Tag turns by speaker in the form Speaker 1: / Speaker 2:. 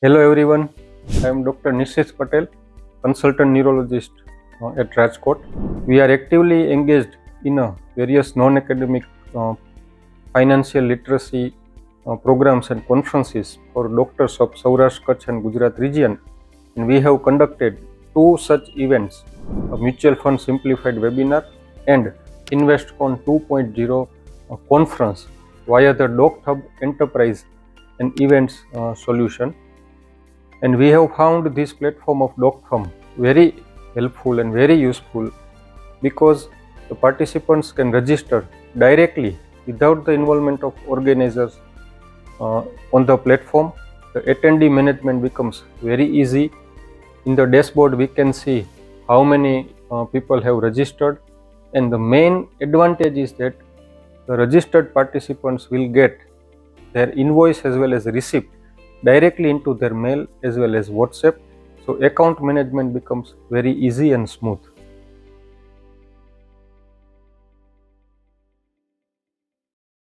Speaker 1: Hello everyone, I am Dr. Nisheeth Patel, consultant neurologist at Rajkot. We are actively engaged in various non-academic financial literacy programs and conferences for doctors of Saurashtra, Kutch and Gujarat region, and we have conducted two such events, a mutual fund simplified webinar and FINVESTCON 2.0 conference via the Docthub enterprise and events solution. And we have found this platform of Docthub very helpful and very useful because the participants can register directly without the involvement of organizers on the platform. The attendee management becomes very easy. In the dashboard we can see how many people have registered, and the main advantage is that the registered participants will get their invoice as well as receipt directly into their mail as well as WhatsApp. So account management becomes very easy and smooth.